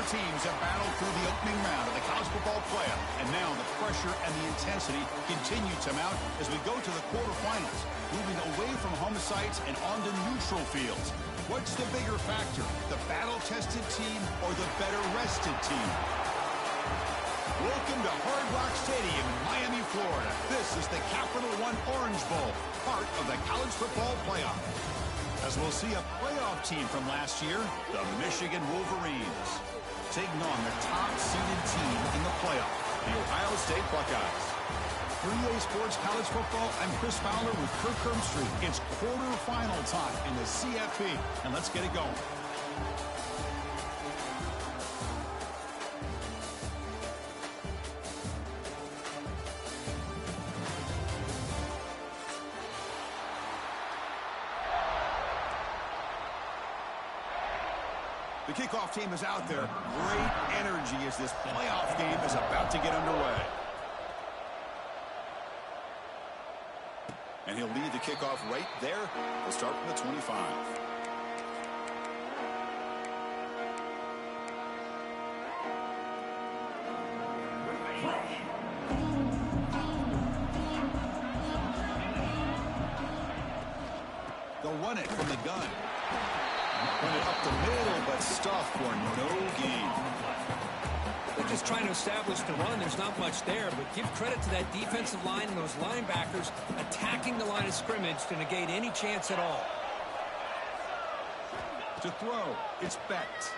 teams have battled through the opening round of the college football playoff, and now the pressure and the intensity continue to mount as we go to the quarterfinals, moving away from home sites and onto neutral fields. What's the bigger factor, the battle-tested team or the better-rested team? Welcome to Hard Rock Stadium in Miami, Florida. This is the Capital One Orange Bowl, part of the college football playoff. As we'll see a playoff team from last year, the Michigan Wolverines, taking on the top-seeded team in the playoff, the Ohio State Buckeyes. 3A Sports College Football, I'm Chris Fowler with Kirk Herbstreit. It's quarterfinal time in the CFP, and let's get it going. The kickoff team is out there. Great energy as this playoff game is about to get underway. And he'll lead the kickoff right there. We'll start from the 25. They'll run it from the gun. Run it up the middle, but stuff for no gain. They're just trying to establish the run. There's not much there, but give credit to that defensive line and those linebackers attacking the line of scrimmage to negate any chance at all. To throw, it's Becht.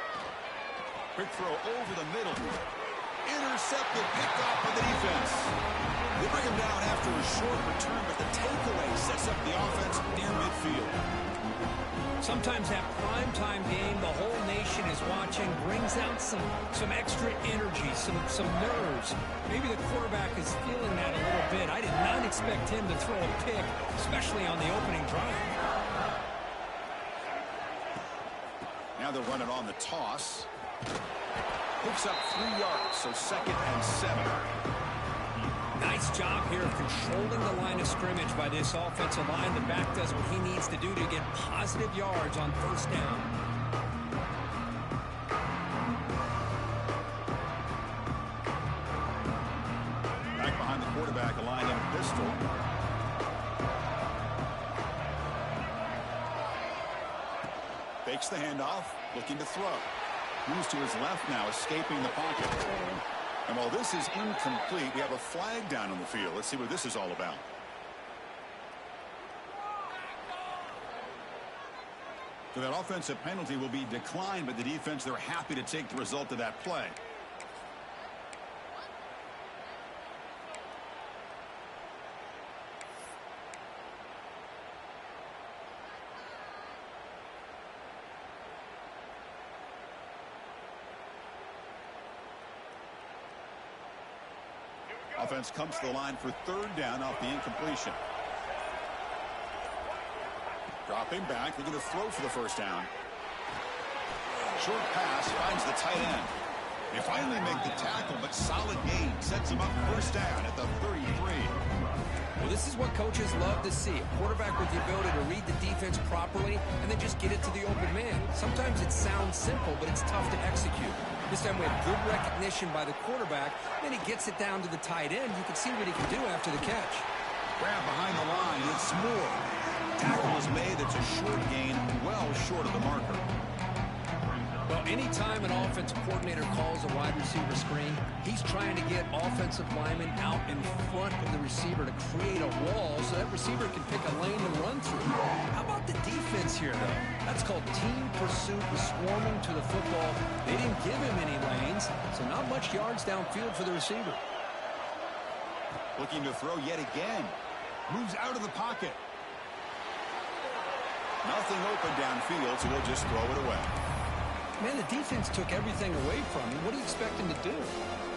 Quick throw over the middle. Intercepted, picked off by the defense. They bring him down after a short return, but the takeaway sets up the offense near midfield. Sometimes that primetime game, the whole nation is watching, brings out some extra energy, some nerves. Maybe the quarterback is feeling that a little bit. I did not expect him to throw a pick, especially on the opening drive. Now they'll run it on the toss. Picks up 3 yards, so 2nd and 7. Nice job here of controlling the line of scrimmage by this offensive line. The back does what he needs to do to get positive yards on first down. Back behind the quarterback, a line in pistol. Fakes the handoff, looking to throw. Moves to his left now, escaping the pocket. And while this is incomplete, we have a flag down on the field. Let's see what this is all about. So that offensive penalty will be declined by the defense. They're happy to take the result of that play. Offense comes to the line for 3rd down off the incompletion. Dropping back, looking to throw for the first down. Short pass finds the tight end. They finally make the tackle, but solid gain sets him up first down at the 33. Well, this is what coaches love to see. A quarterback with the ability to read the defense properly and then just get it to the open man. Sometimes it sounds simple, but it's tough to execute. This time we have good recognition by the quarterback. Then he gets it down to the tight end. You can see what he can do after the catch. Grab behind the line. It's Moore. Tackle is made. It's a short gain, well short of the marker. Well, anytime an offensive coordinator calls a wide receiver screen, he's trying to get offensive linemen out in front of the receiver to create a wall so that receiver can pick a lane to run through. How about the defense here, though? That's called team pursuit and swarming to the football. They didn't give him any lanes, so not much yards downfield for the receiver. Looking to throw yet again. Moves out of the pocket. Nothing open downfield, so they'll just throw it away. Man, the defense took everything away from him. What do you expect him to do?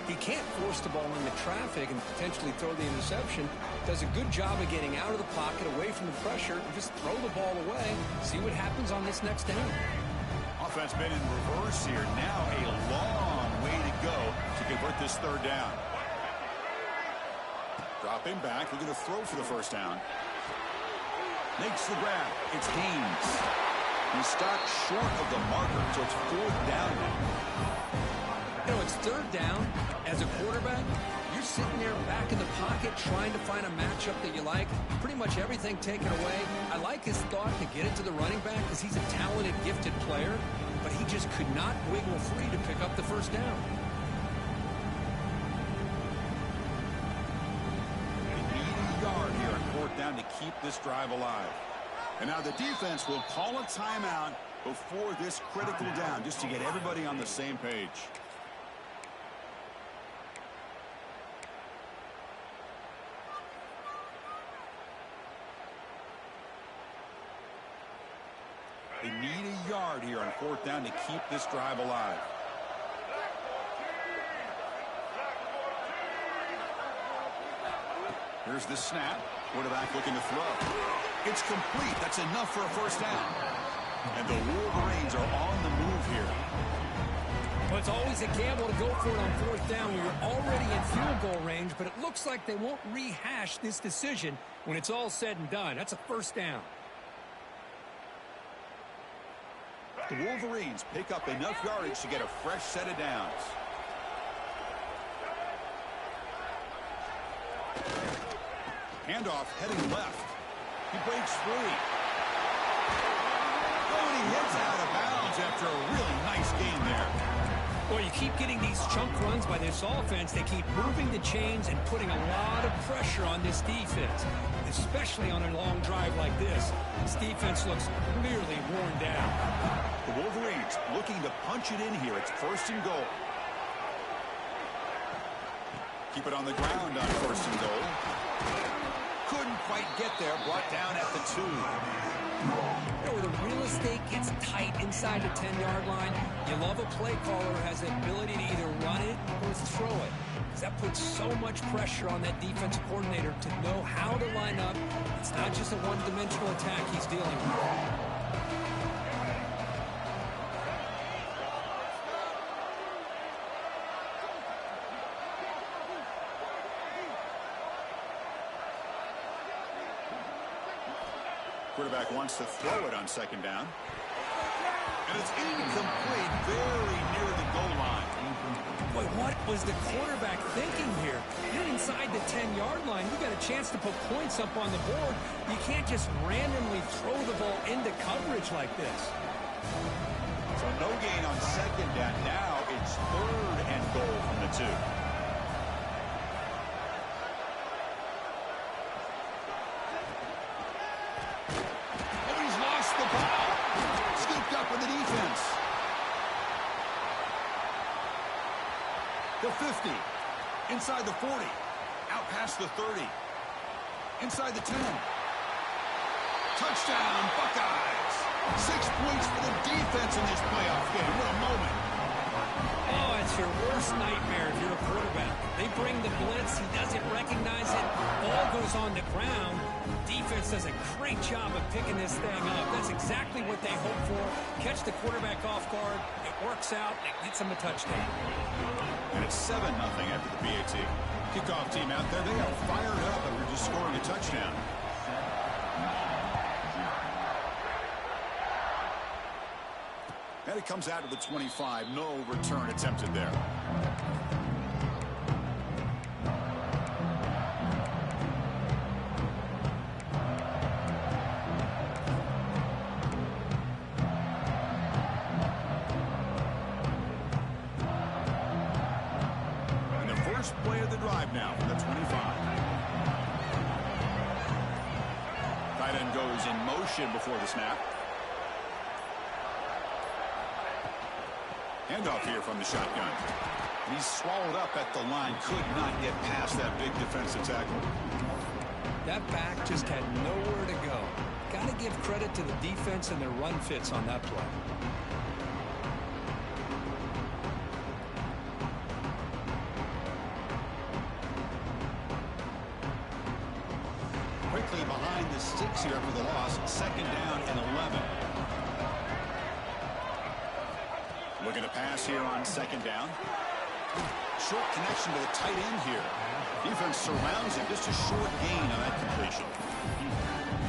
He can't force the ball into traffic and potentially throw the interception. Does a good job of getting out of the pocket, away from the pressure, and just throw the ball away. See what happens on this next down. Offense been in reverse here. Now a long way to go to convert this 3rd down. Dropping back, looking to throw for the first down. Makes the grab. It's Haynes. He stopped short of the marker, so it's 4th down now. it's third down. As a quarterback, you're sitting there back in the pocket trying to find a matchup that you like. Pretty much everything taken away. I like his thought to get it to the running back because he's a talented, gifted player, but he just could not wiggle free to pick up the first down. They need a yard here on fourth down to keep this drive alive. And now the defense will call a timeout before this critical down just to get everybody on the same page. They need a yard here on fourth down to keep this drive alive. Here's the snap. Quarterback looking to throw. It's complete. That's enough for a first down. And the Wolverines are on the move here. Well, it's always a gamble to go for it on fourth down when you're already in field goal range, but it looks like they won't rehash this decision when it's all said and done. That's a first down. The Wolverines pick up enough yardage to get a fresh set of downs. Handoff heading left. He breaks free. Oh, and he heads out of bounds after a really nice game there. Well, you keep getting these chunk runs by this offense. They keep moving the chains and putting a lot of pressure on this defense, especially on a long drive like this. This defense looks clearly worn down. The Wolverines looking to punch it in here. It's first and goal. Keep it on the ground on first and goal. Couldn't quite get there. Brought down at the 2. You know, where the real estate gets tight inside the 10-yard line, you love a play caller who has the ability to either run it or throw it. Because that puts so much pressure on that defensive coordinator to know how to line up. It's not just a one-dimensional attack he's dealing with. Quarterback wants to throw it on second down. And it's incomplete, very near the goal line. Boy, what was the quarterback thinking here? You're inside the 10-yard line. You got a chance to put points up on the board. You can't just randomly throw the ball into coverage like this. So no gain on second down. Now it's third and goal from the 2. The defense. The 50. Inside the 40. Out past the 30. Inside the 10. Touchdown, Buckeyes. 6 points for the defense in this playoff game. What a moment. Oh, it's your worst nightmare if you're a quarterback. They bring the blitz. He doesn't recognize it. Ball goes on the ground. Defense does a great job of picking this thing up. That's exactly what they hope for. Catch the quarterback off guard. It works out. It gets them a touchdown. And it's 7-0 after the BAT. Kickoff team out there. They are fired up and we're just scoring a touchdown. And it comes out of the 25. No return attempted there. First play of the drive now from the 25. Tight end goes in motion before the snap. Handoff here from the shotgun. And he's swallowed up at the line. Could not get past that big defensive tackle. That back just had nowhere to go. Got to give credit to the defense and their run fits on that play. Quickly behind the sticks here after the loss. Second down and 11. Looking to pass here on second down. Short connection to the tight end here. Defense surrounds him. Just a short gain on that completion.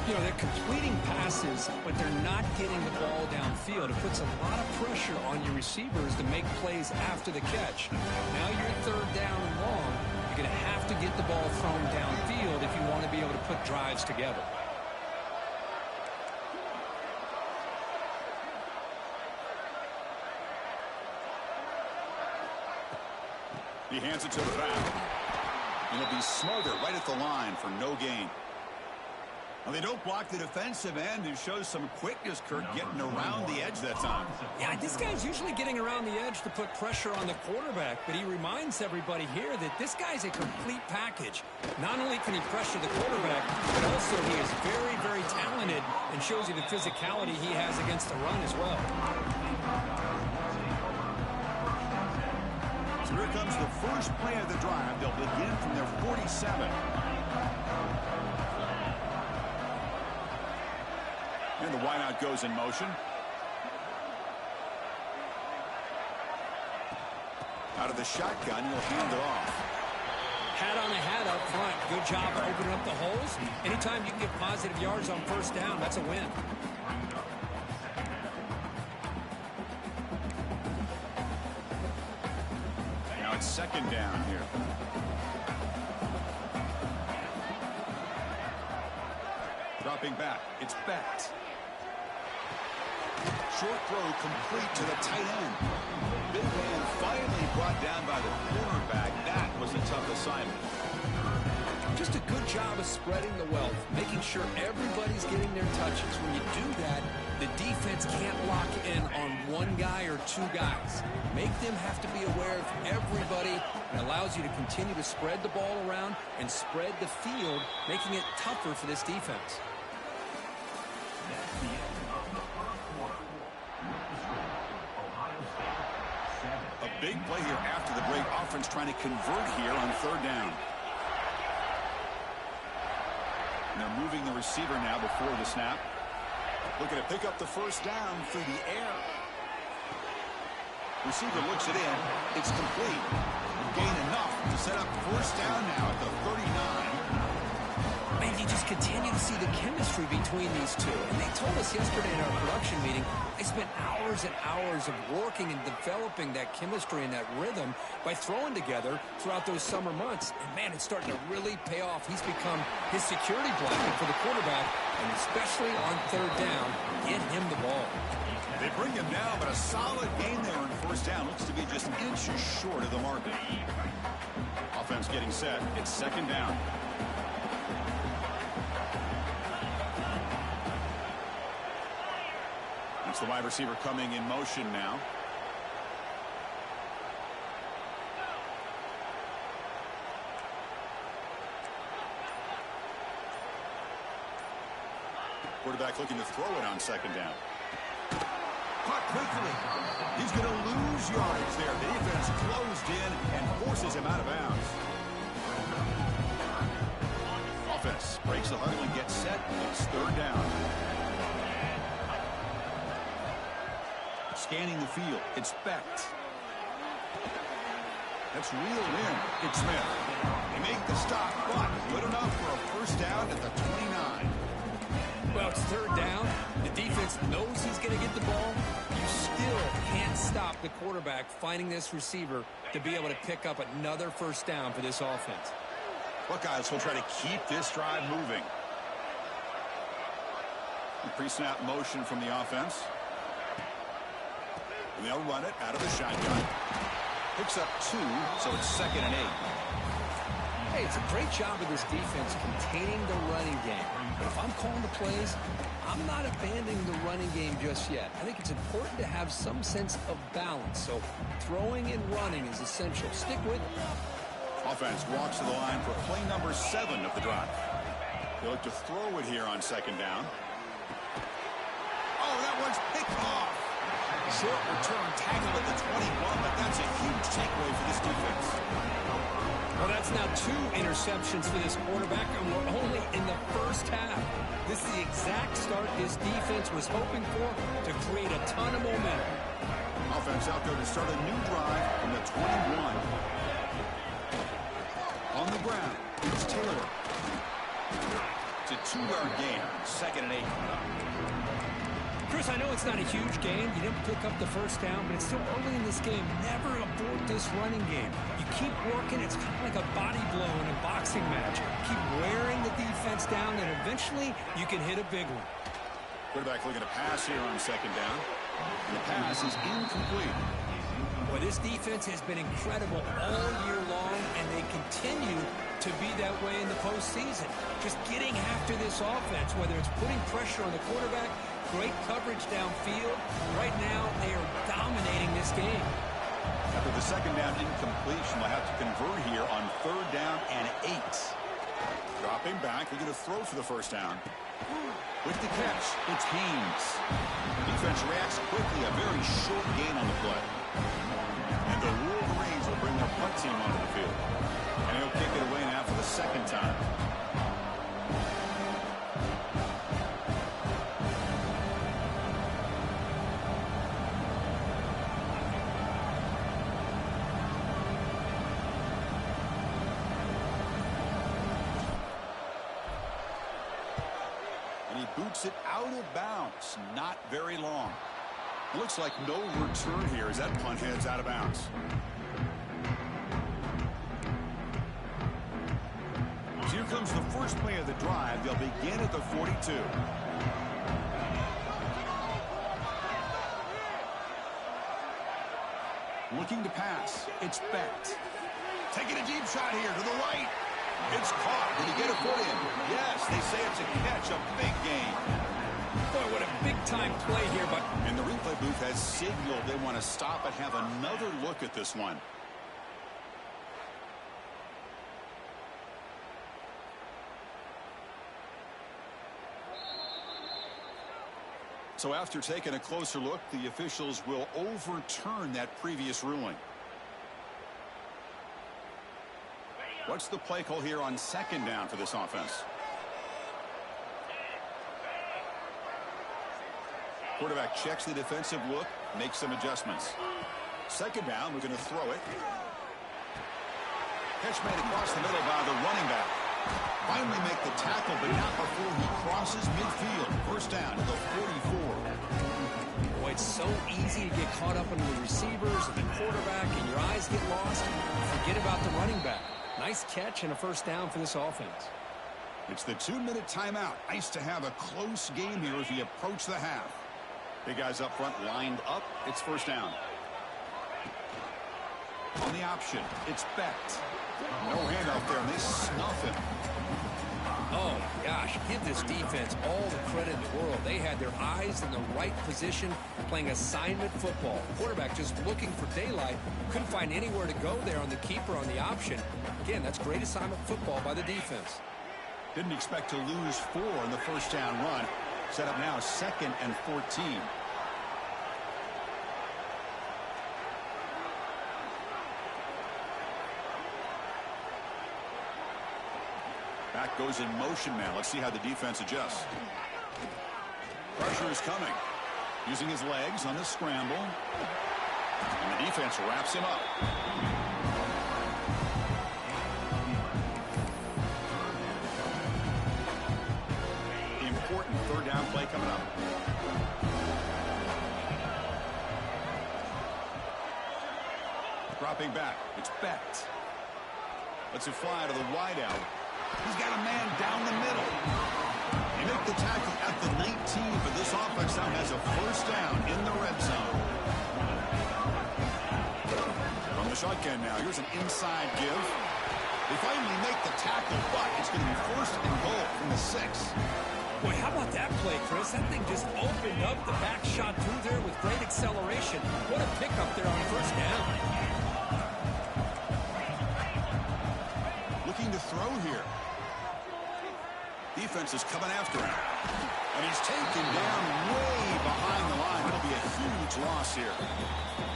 You know, they're completing passes, but they're not getting the ball downfield. It puts a lot of pressure on your receivers to make plays after the catch. Now you're third down and long. You're going to have to get the ball thrown downfield if you want to be able to put drives together. He hands it to the back. And he'll be smothered right at the line for no gain. Well, they don't block the defensive end, who shows some quickness, Kirk, getting around the edge that time. Yeah, this guy's usually getting around the edge to put pressure on the quarterback, but he reminds everybody here that this guy's a complete package. Not only can he pressure the quarterback, but also he is very, very talented and shows you the physicality he has against the run as well. So here comes the first play of the drive. They'll begin from their 47. And the wideout goes in motion. Out of the shotgun, he'll hand it off. Hat on a hat up front. Good job of opening up the holes. Anytime you can get positive yards on first down, that's a win. Now it's second down here. Dropping back. It's Becht. Short throw complete to the tight end. Big man finally brought down by the cornerback. That was a tough assignment. Just a good job of spreading the wealth, making sure everybody's getting their touches. When you do that, the defense can't lock in on one guy or two guys. Make them have to be aware of everybody, and allows you to continue to spread the ball around and spread the field, making it tougher for this defense. A big play here after the break. Offense trying to convert here on third down. And they're moving the receiver now before the snap. Looking to pick up the first down through the air. Receiver looks it in. It's complete. Gain enough to set up first down now at the 39. Man, you just continue to see the chemistry between these two. And they told us yesterday in our production meeting, they spent hours and hours of working and developing that chemistry and that rhythm by throwing together throughout those summer months. And, man, it's starting to really pay off. He's become his security blanket for the quarterback, and especially on third down, get him the ball. They bring him down, but a solid gain there on first down. Looks to be just inches short of the market. Offense getting set. It's second down. It's the wide receiver coming in motion now. Quarterback looking to throw it on second down. Caught quickly. He's going to lose yardage there. The defense closed in and forces him out of bounds. Offense breaks the huddle and gets set. It's third down. Scanning the field. It's Becht. That's reeled in. It's Smith. They make the stop, but good enough for a first down at the 29. Well, it's third down. The defense knows he's going to get the ball. You still can't stop the quarterback finding this receiver to be able to pick up another first down for this offense. Buckeyes will try to keep this drive moving. Pre-snap motion from the offense. And they'll run it out of the shotgun. Picks up 2, so it's 2nd and 8. Hey, it's a great job of this defense containing the running game. But if I'm calling the plays, I'm not abandoning the running game just yet. I think it's important to have some sense of balance. So throwing and running is essential. Stick with it. Offense walks to the line for play number 7 of the drive. They look to throw it here on second down. Oh, that one's picked off. Short return tackle at the 21, but that's a huge takeaway for this defense. Well, that's now 2 interceptions for this quarterback, and we're only in the first half. This is the exact start this defense was hoping for to create a ton of momentum. Offense out there to start a new drive from the 21. On on the ground. It's Taylor. It's a 2-yard gain. 2nd and 8. Chris, I know it's not a huge gain. You didn't pick up the first down, but it's still early in this game. Never abort this running game. You keep working. It's kind of like a body blow in a boxing match. Keep wearing the defense down, and eventually you can hit a big one. Quarterback looking to pass here on 2nd down. And the pass is incomplete. Boy, this defense has been incredible all year long, and they continue to be that way in the postseason. Just getting after this offense, whether it's putting pressure on the quarterback, great coverage downfield. Right now, they are dominating this game. After the 2nd down incompletion, they'll have to convert here on 3rd down and 8. Dropping back, looking to throw for the 1st down. With the catch, it's Haynes. Defense reacts quickly, a very short gain on the play. And the Wolverines will bring their punt team onto the field. And he'll kick it away now for the 2nd time. Boots it out of bounds. Not very long. Looks like no return here as that punt heads out of bounds. So here comes the first play of the drive. They'll begin at the 42. Looking to pass. It's Becht. Taking a deep shot here to the right. It's caught. Did he get a foot in? Yes, they say it's a catch, a big gain. Boy, what a big-time play here. But and the replay booth has signaled they want to stop and have another look at this one. So after taking a closer look, the officials will overturn that previous ruling. What's the play call here on 2nd down for this offense? Quarterback checks the defensive look, makes some adjustments. 2nd down, we're going to throw it. Catch made across the middle by the running back. Finally make the tackle, but not before he crosses midfield. 1st down to the 44. Boy, it's so easy to get caught up in the receivers and the quarterback, and your eyes get lost. Forget about the running back. Nice catch and a 1st down for this offense. It's the 2-minute timeout. Nice to have a close game here as we approach the half. Big guys up front lined up. It's 1st down. On the option, it's Becht. No handoff there, and they snuff him. Oh, my gosh. Give this defense all the credit in the world. They had their eyes in the right position, playing assignment football. Quarterback just looking for daylight. Couldn't find anywhere to go there on the keeper on the option. Again, that's great assignment football by the defense. Didn't expect to lose 4 in the 1st down run. Set up now 2nd and 14. Back goes in motion now. Let's see how the defense adjusts. Pressure is coming. Using his legs on the scramble. And the defense wraps him up. The important 3rd down play coming up. Dropping back. It's Becht. Lets it fly to the wideout. He's got a man down the middle. They make the tackle at the 19, but this offense now has a 1st down in the red zone. From the shotgun now, here's an inside give. They finally make the tackle, but it's going to be 1st and goal from the 6. Boy, how about that play, Chris? That thing just opened up. The back shot through there with great acceleration. What a pickup there on 1st down. Looking to throw here. Defense is coming after him. And he's taken down way behind the line. It'll be a huge loss here.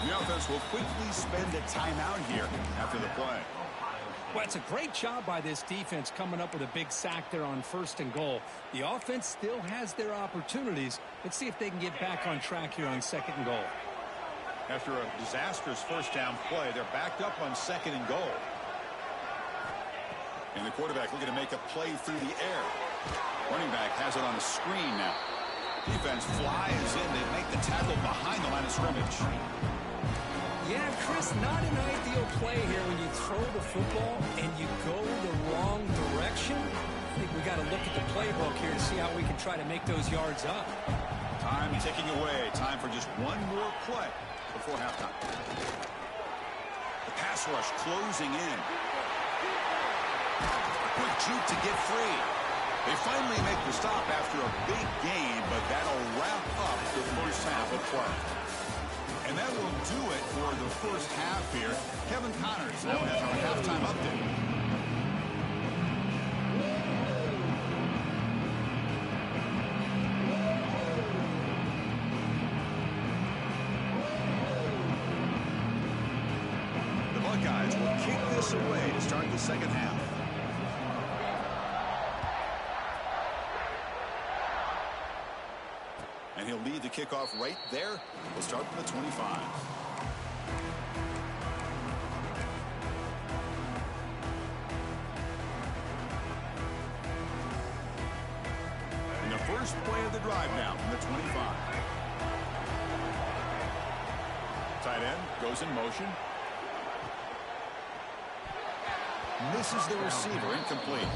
The offense will quickly spend a timeout here after the play. Well, it's a great job by this defense coming up with a big sack there on 1st and goal. The offense still has their opportunities. Let's see if they can get back on track here on 2nd and goal. After a disastrous 1st down play, they're backed up on 2nd and goal. And the quarterback looking to make a play through the air. Running back has it on the screen now. Defense flies in. They make the tackle behind the line of scrimmage. Yeah, Chris, not an ideal play here when you throw the football and you go the wrong direction. I think we got to look at the playbook here to see how we can try to make those yards up. Time ticking away. Time for just one more play before halftime. The pass rush closing in. A quick juke to get free. They finally make the stop after a big gain, but that'll wrap up the first half of play. And that will do it for the first half here. Kevin Connors now has our halftime update. The Buckeyes will kick this away to start the second half. And he'll lead the kickoff right there. We'll start from the 25. And the first play of the drive now from the 25. Tight end goes in motion. Misses the receiver, incomplete.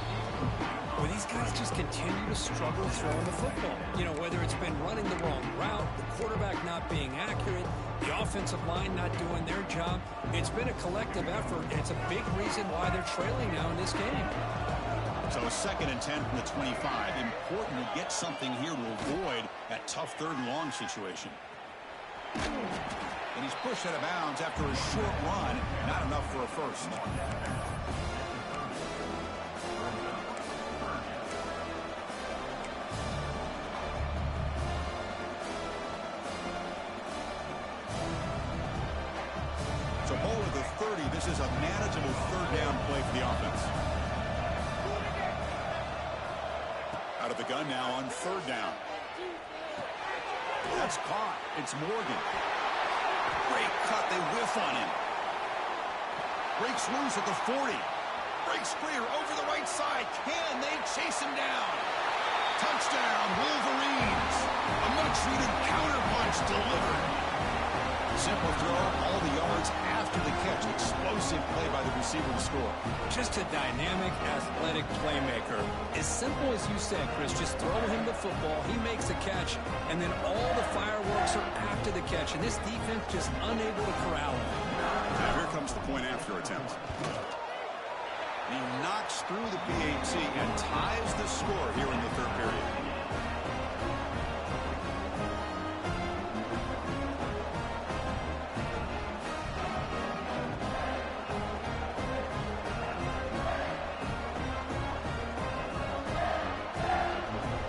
Well, these guys just continue to struggle throwing the football. You know, whether it's been running the wrong route, the quarterback not being accurate, the offensive line not doing their job. It's been a collective effort, and it's a big reason why they're trailing now in this game. So a 2nd and 10 from the 25. Important to get something here to avoid that tough 3rd and long situation. And he's pushed out of bounds after a short run. Not enough for a first. So ball at the 30. This is a manageable 3rd down play for the offense. Out of the gun now on 3rd down. That's caught. It's Morgan. Great cut. They whiff on him. Breaks loose at the 40. Breaks clear over the right side. Can they chase him down? Touchdown, Wolverines. A much-needed counterpunch delivered. Simple throw, all the yards after the catch. Explosive play by the receiver to score. Just a dynamic, athletic playmaker. As simple as you said, Chris, just throw him the football, he makes the catch, and then all the fireworks are after the catch, and this defense just unable to corral him. Now here comes the point after attempt. He knocks through the PAT and ties the score here in the 3rd period.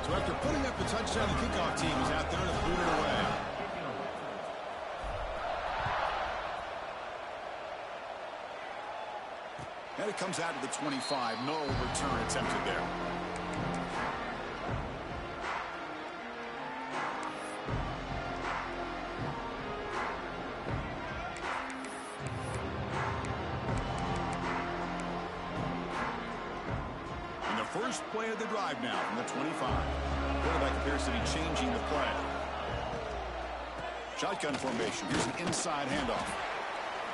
So after putting up the touchdown, the kickoff team is out there to boot it away. And it comes out to the 25. No return attempted there. And the first play of the drive now from the 25. Quarterback appears to be changing the play. Shotgun formation. Here's an inside handoff.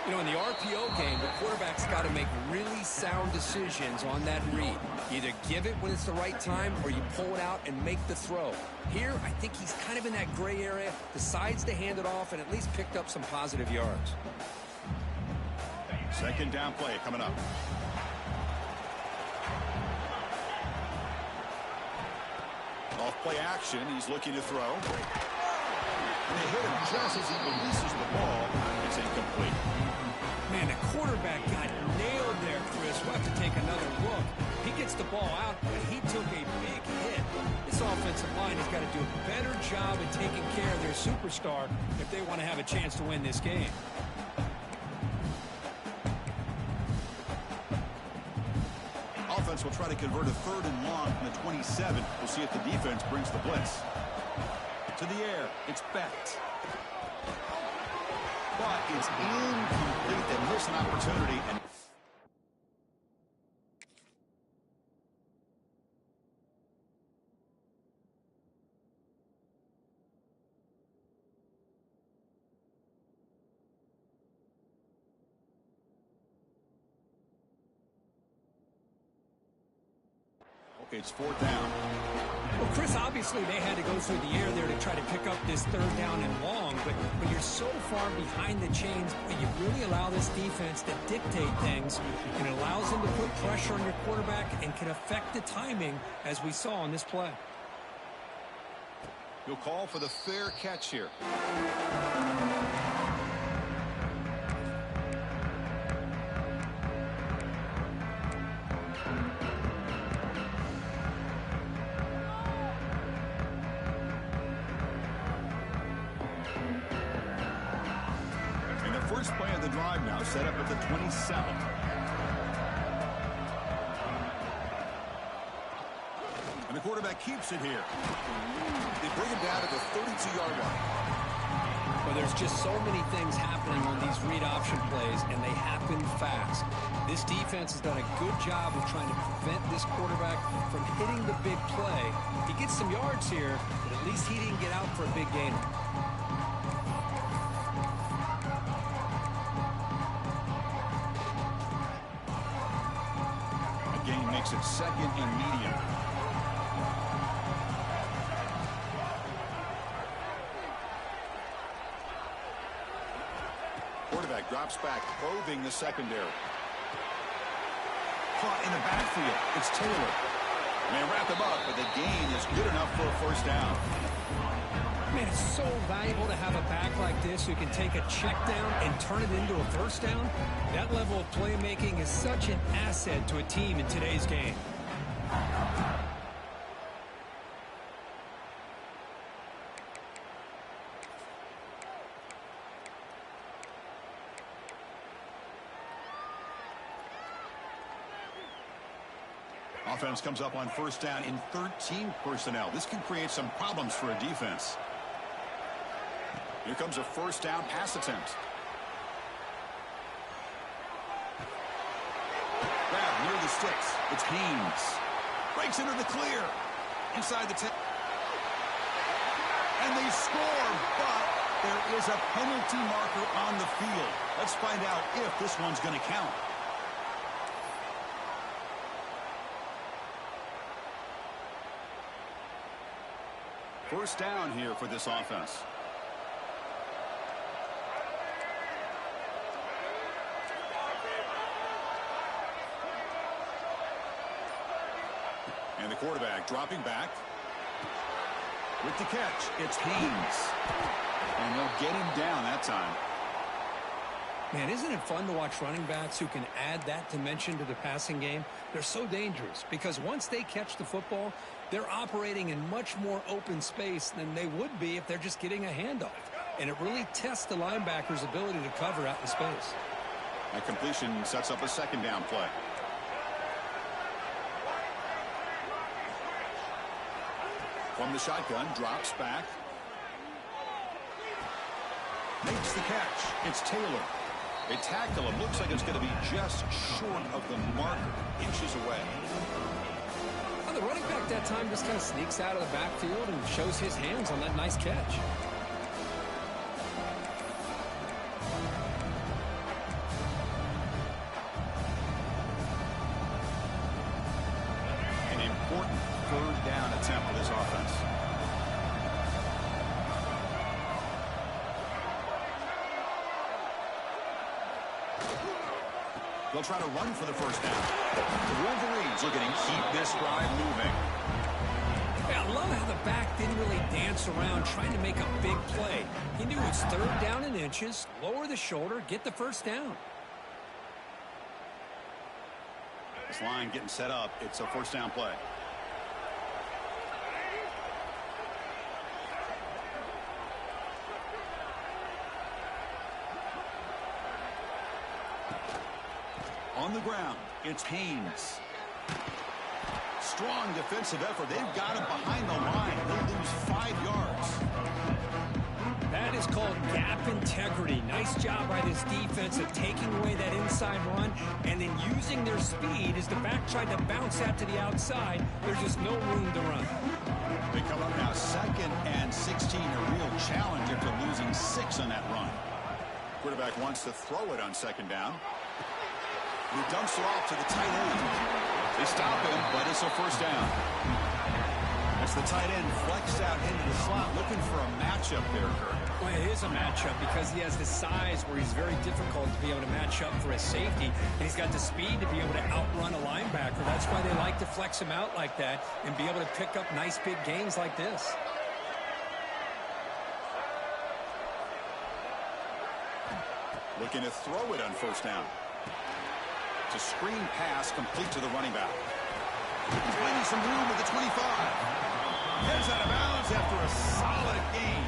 You know, in the RPO game, the quarterback's got to make really sound decisions on that read. Either give it when it's the right time or you pull it out and make the throw. Here, I think he's kind of in that gray area, decides to hand it off and at least picked up some positive yards. 2nd down play coming up. Off play action, he's looking to throw. And they hit him just as he releases the ball. It's incomplete. Man, the quarterback got nailed there, Chris. We'll have to take another look. He gets the ball out, but he took a big hit. This offensive line has got to do a better job at taking care of their superstar if they want to have a chance to win this game. Offense will try to convert a 3rd and long from the 27. We'll see if the defense brings the blitz. To the air, it's Beck. But it's incomplete. They miss an opportunity. And It's fourth down. Well, Chris, obviously they had to go through the air there to try to pick up this third down and long, but when you're so far behind the chains, you really allow this defense to dictate things, and it allows them to put pressure on your quarterback and can affect the timing, as we saw on this play. You'll call for the fair catch here. First play of the drive now set up at the 27. And the quarterback keeps it here. They bring him down to the 32-yard line. Well, there's just so many things happening on these read option plays, and they happen fast. This defense has done a good job of trying to prevent this quarterback from hitting the big play. He gets some yards here, but at least he didn't get out for a big gainer. Makes it second and medium. Quarterback drops back, probing the secondary. Caught in the backfield. It's Taylor. They wrap him up, but the gain is good enough for a first down. Man, it's so valuable to have a back like this who can take a check down and turn it into a first down. That level of playmaking is such an asset to a team in today's game. Offense comes up on first down in 13 personnel. This can create some problems for a defense. Here comes a first down pass attempt. Grab near the sticks. It's Haynes. Breaks into the clear. Inside the 10. And they score, but there is a penalty marker on the field. Let's find out if this one's going to count. First down here for this offense. And the quarterback dropping back. With the catch, it's Haynes. And they'll get him down that time. Man, isn't it fun to watch running backs who can add that dimension to the passing game? They're so dangerous because once they catch the football, they're operating in much more open space than they would be if they're just getting a handoff. And it really tests the linebacker's ability to cover out in space. That completion sets up a second down play. From the shotgun, drops back. Makes the catch. It's Taylor. They tackle him. Looks like it's going to be just short of the marker, inches away. Well, the running back that time just kind of sneaks out of the backfield and shows his hands on that nice catch. An important third down attempt for this offense. They'll try to run for the first down. The Wolverines looking to keep this drive moving. Yeah, I love how the back didn't really dance around trying to make a big play. He knew it's third down in inches, lower the shoulder, get the first down. This line getting set up. It's a first down play. On the ground, it's Haynes. Strong defensive effort. They've got him behind the line. They'll lose 5 yards. That is called gap integrity. Nice job by this defense of taking away that inside run and then using their speed as the back tried to bounce out to the outside. There's just no room to run. They come up now 2nd and 16. A real challenge after losing 6 on that run. Quarterback wants to throw it on 2nd down. He dumps it off to the tight end. They stop him, but it's a first down. As the tight end flexed out into the slot, looking for a matchup there, Kirk. Well, it is a matchup because he has the size where he's very difficult to be able to match up for his safety. And he's got the speed to be able to outrun a linebacker. That's why they like to flex him out like that and be able to pick up nice big gains like this. Looking to throw it on first down. It's a screen pass complete to the running back. He's finding some room at the 25. Heads out of bounds after a solid gain.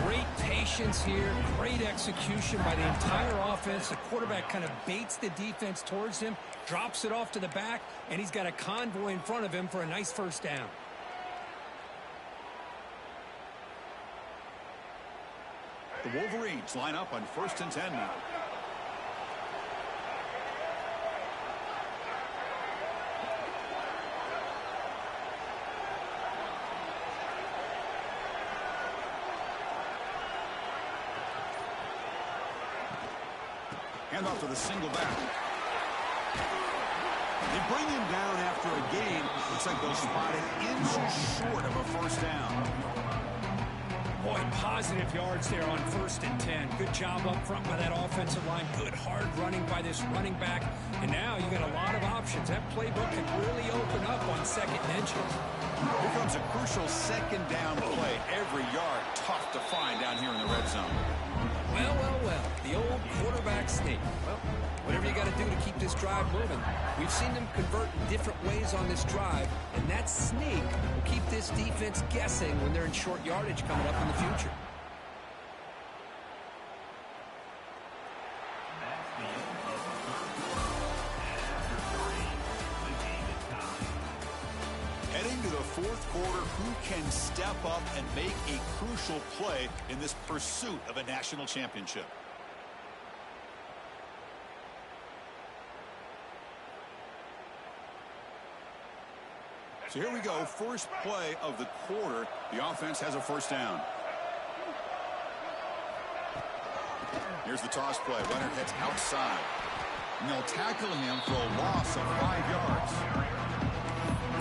Great patience here, great execution by the entire offense. The quarterback kind of baits the defense towards him, drops it off to the back, and he's got a convoy in front of him for a nice first down. The Wolverines line up on 1st and 10 now. Hand off to the single back. They bring him down after a gain. Looks like they'll spot it inches short of a first down. Boy, positive yards there on 1st and 10. Good job up front by that offensive line. Good hard running by this running back. And now you got a lot of options. That playbook can really open up on 2nd and inches. Here comes a crucial 2nd down play. Every yard tough to find down here in the red zone. Well, well, well. The old quarterback sneak. Well, whatever you got to do to keep this drive moving. We've seen them convert in different ways on this drive, and that sneak will keep this defense guessing when they're in short yardage coming up in the future. Heading to the 4th quarter, who can step up and make a crucial play in this pursuit of a national championship? So here we go, first play of the quarter. The offense has a first down. Here's the toss play. Runner heads outside. And they'll tackle him for a loss of 5 yards.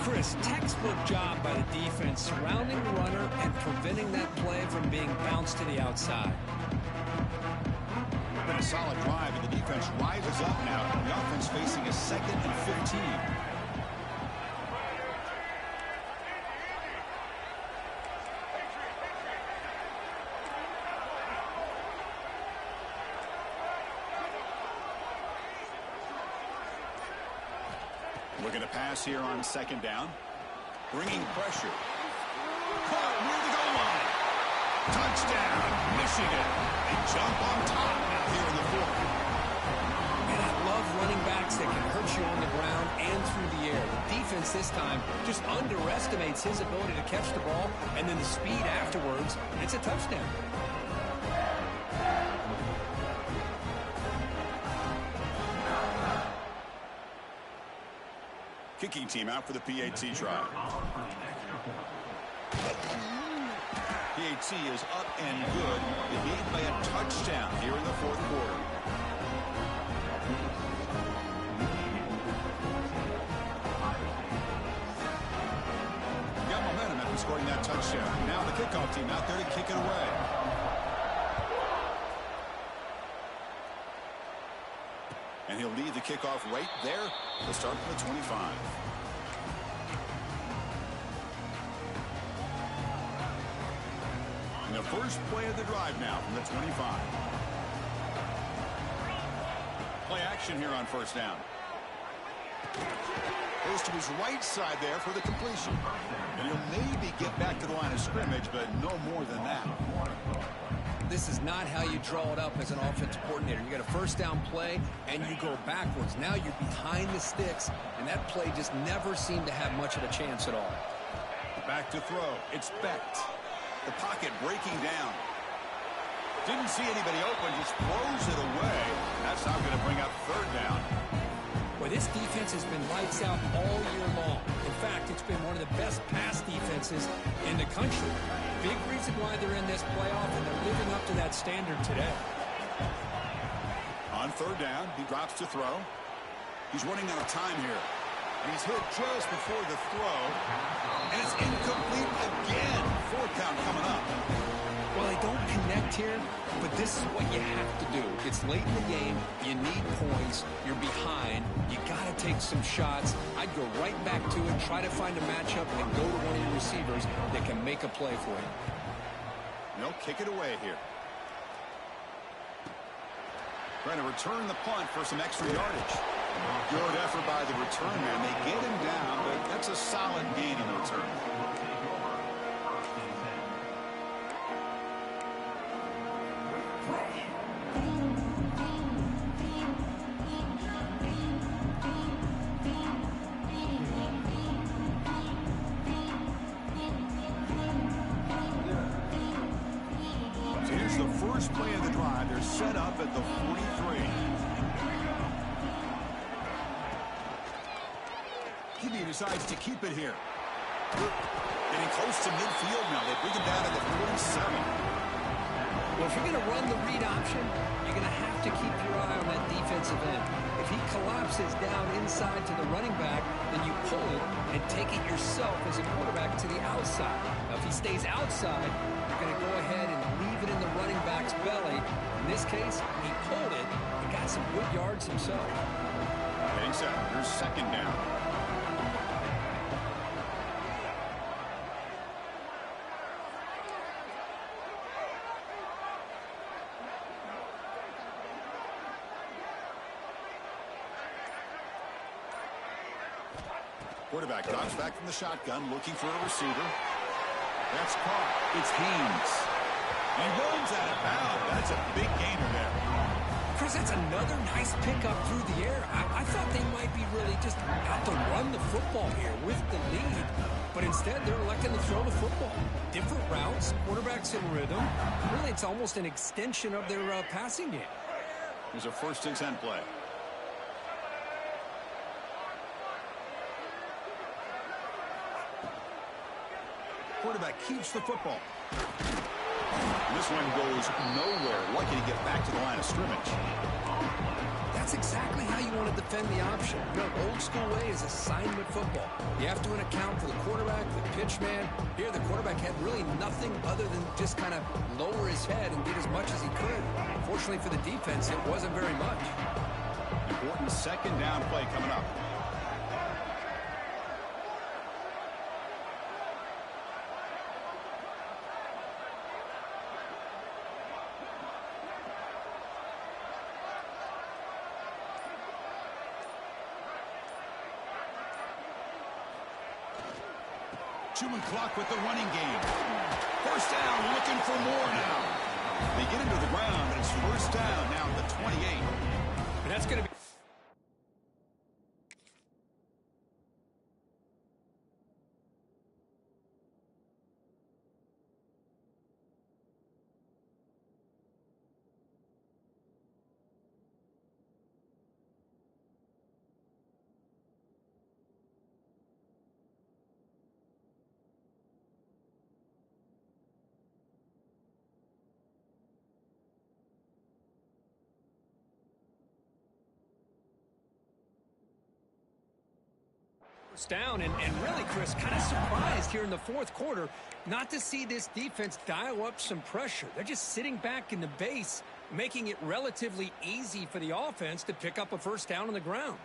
Chris, textbook job by the defense surrounding the runner and preventing that play from being bounced to the outside. Been a solid drive, and the defense rises up now. The offense facing a 2nd and 15. Looking to pass here on 2nd down. Bringing pressure. Caught near the goal line. Touchdown, Michigan. They jump on top now here in the 4th. And I love running backs that can hurt you on the ground and through the air. The defense this time just underestimates his ability to catch the ball, and then the speed afterwards, and it's a touchdown. Kicking team out for the PAT try. PAT is up and good. They lead by a touchdown here in the 4th quarter. Got momentum after scoring that touchdown. Now the kickoff team out there to kick it away. And he'll lead the kickoff right there. He'll start from the 25. And the first play of the drive now from the 25. Play action here on 1st down. Goes to his right side there for the completion. And he'll maybe get back to the line of scrimmage, but no more than that. This is not how you draw it up as an offensive coordinator. You got a 1st down play, and you go backwards. Now you're behind the sticks, and that play just never seemed to have much of a chance at all. Back to throw. It's Becht. The pocket breaking down. Didn't see anybody open, just throws it away. That's now going to bring up 3rd down. Well, this defense has been lights out all year long. In fact, it's been one of the best pass defenses in the country. Big reason why they're in this playoff, and they're living up to that standard today. On 3rd down, he drops to throw. He's running out of time here. He's hit just before the throw. And it's incomplete again. Fourth down coming up. Well, they don't connect here, but this is what you have to do. It's late in the game. You need points. You're behind. You got to take some shots. I'd go right back to it, try to find a matchup, and go to one of your receivers that can make a play for you. They'll kick it away here. Trying to return the punt for some extra yardage. Good effort by the return man. They get him down, but that's a solid gain in the return. So here's the first play of the drive. They're set up at the 43. He decides to keep it here. Getting close to midfield now. They bring him down at the 47. Well, if you're going to run the read option, you're going to have to keep your eye on that defensive end. If he collapses down inside to the running back, then you pull it and take it yourself as a quarterback to the outside. Now, if he stays outside, you're going to go ahead and leave it in the running back's belly. In this case, he pulled it and got some good yards himself. Getting set. Here's second down. Quarterback drops back from the shotgun, looking for a receiver. That's caught. It's Haynes. He runs out of bounds. That's a big gainer there. Chris, that's another nice pickup through the air. I thought they might be really just out to run the football here with the lead. But instead, they're electing to throw the football. Different routes, quarterbacks in rhythm. Really, it's almost an extension of their passing game. Here's a 1st and 10 play. Quarterback keeps the football. This one goes nowhere. Lucky to get back to the line of scrimmage. That's exactly how you want to defend the option. You know, old school way is assignment football. You have to account for the quarterback, the pitch man. Here, the quarterback had really nothing other than just kind of lower his head and get as much as he could. Fortunately for the defense, it wasn't very much. Important 2nd down play coming up. Chewing clock with the running game. 1st down, looking for more now. They get him to the ground, and it's 1st down now at the 28. And that's going to be... down, and really, Chris, kind of surprised here in the 4th quarter not to see this defense dial up some pressure. They're just sitting back in the base, making it relatively easy for the offense to pick up a 1st down on the ground.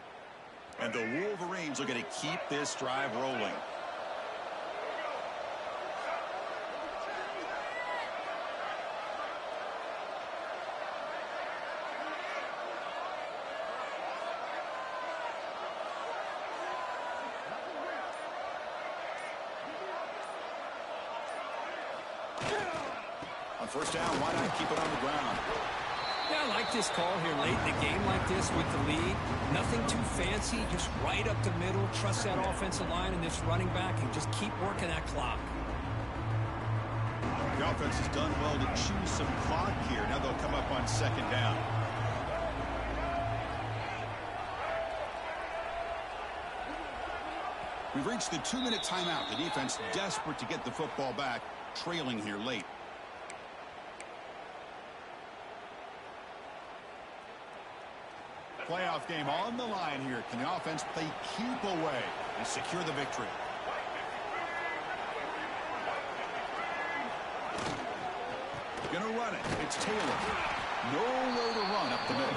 And the Wolverines are going to keep this drive rolling. On 1st down, why not keep it on the ground? Yeah, I like this call here late in the game like this with the lead. Nothing too fancy, just right up the middle. Trust that offensive line and this running back and just keep working that clock. The offense has done well to choose some clock here. Now they'll come up on 2nd down. We've reached the 2-minute timeout. The defense desperate to get the football back, trailing here late. Playoff game on the line here. Can the offense play keep away and secure the victory? Gonna run it. It's Taylor. Nowhere to run up the middle.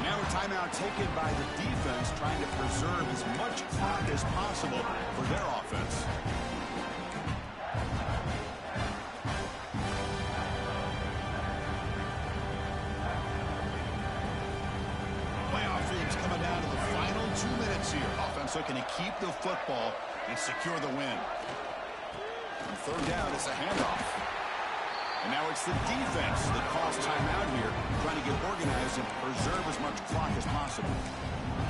Now a timeout taken by the defense, trying to preserve as much clock as possible for their offense. Playoff games coming down to the final 2 minutes here. Offense looking to keep the football and secure the win. And third down is a handoff. And now it's the defense that calls timeout here, trying to get organized and preserve as much clock as possible.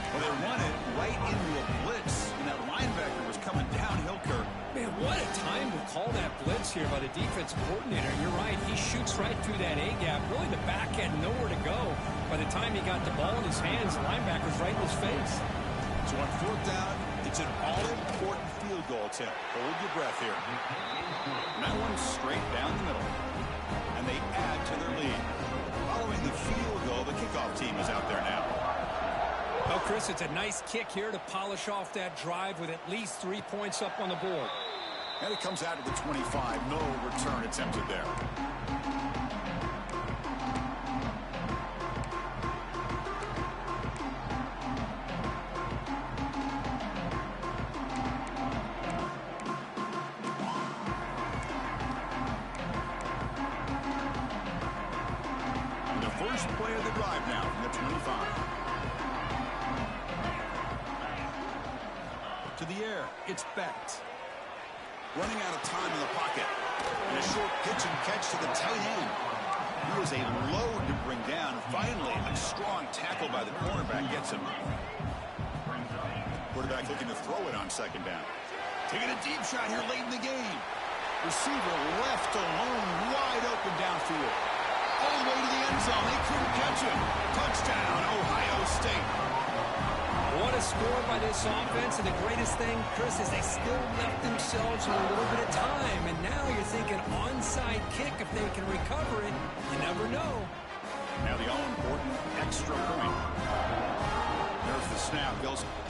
Well, they run it right into a blitz, and that linebacker was coming downhill, Kirk. Man, what a time to call that blitz here by the defensive coordinator. You're right, he shoots right through that A-gap. Really, the back had nowhere to go. By the time he got the ball in his hands, the linebacker's right in his face. So on fourth down, it's an all-important field goal attempt. Hold your breath here. And that one's straight down the middle. And they add to their lead. Following the field goal, the kickoff team is out there now. Well, Chris, it's a nice kick here to polish off that drive with at least 3 points up on the board. And it comes out to the 25. No return attempted there. First play of the drive now from the 25. To the air, it's Becht. Running out of time in the pocket. And a short pitch and catch to the tight end. He was a load to bring down. Finally, a strong tackle by the cornerback gets him. Quarterback looking to throw it on second down. Taking a deep shot here late in the game. Receiver left alone, wide open downfield. All the way to the end zone. They couldn't catch him. Touchdown, Ohio State. What a score by this offense. And the greatest thing, Chris, is they still left themselves a little bit of time. And now you're thinking onside kick if they can recover it. You never know. Now the all-important extra point. There's the snap.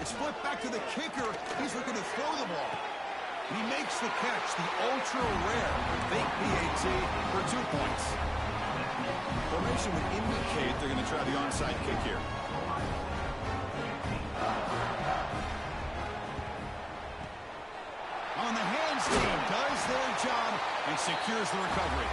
It's flipped back to the kicker. He's looking to throw the ball. And he makes the catch. The ultra-rare fake PAT for 2 points. Formation would indicate they're going to try the onside kick here. On the hands team does their job and secures the recovery.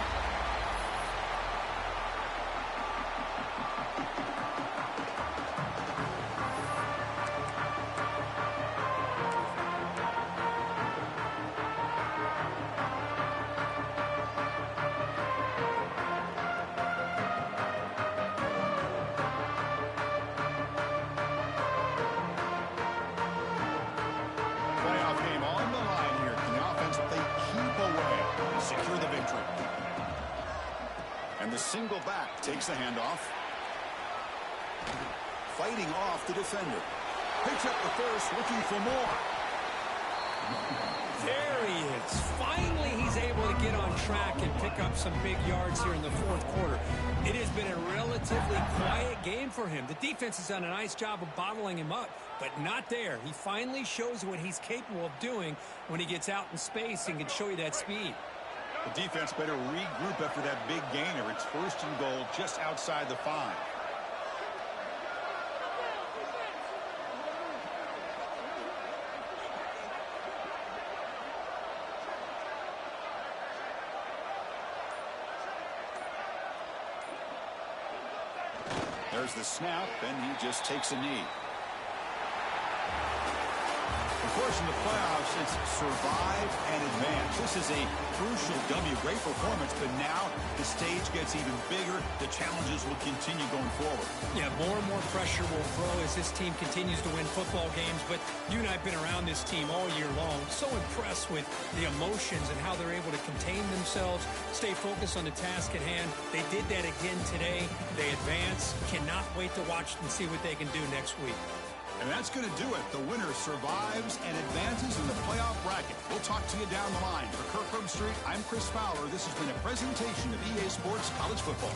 Secure the victory. And the single back takes the handoff. Fighting off the defender. Picks up the first, looking for more. There he is. Finally, he's able to get on track and pick up some big yards here in the fourth quarter. It has been a relatively quiet game for him. The defense has done a nice job of bottling him up, but not there. He finally shows what he's capable of doing when he gets out in space and can show you that speed. The defense better regroup after that big gainer. It's first and goal just outside the 5. There's the snap, and he just takes a knee. Of course, in the playoffs, it's survive and advance. This is a crucial W. Great performance, but now the stage gets even bigger. The challenges will continue going forward. Yeah, more and more pressure will grow as this team continues to win football games. But you and I have been around this team all year long. So impressed with the emotions and how they're able to contain themselves, stay focused on the task at hand. They did that again today. They advance. Cannot wait to watch and see what they can do next week. And that's going to do it. The winner survives and advances in the playoff bracket. We'll talk to you down the line. For Kirk Street, I'm Chris Fowler. This has been a presentation of EA Sports College Football.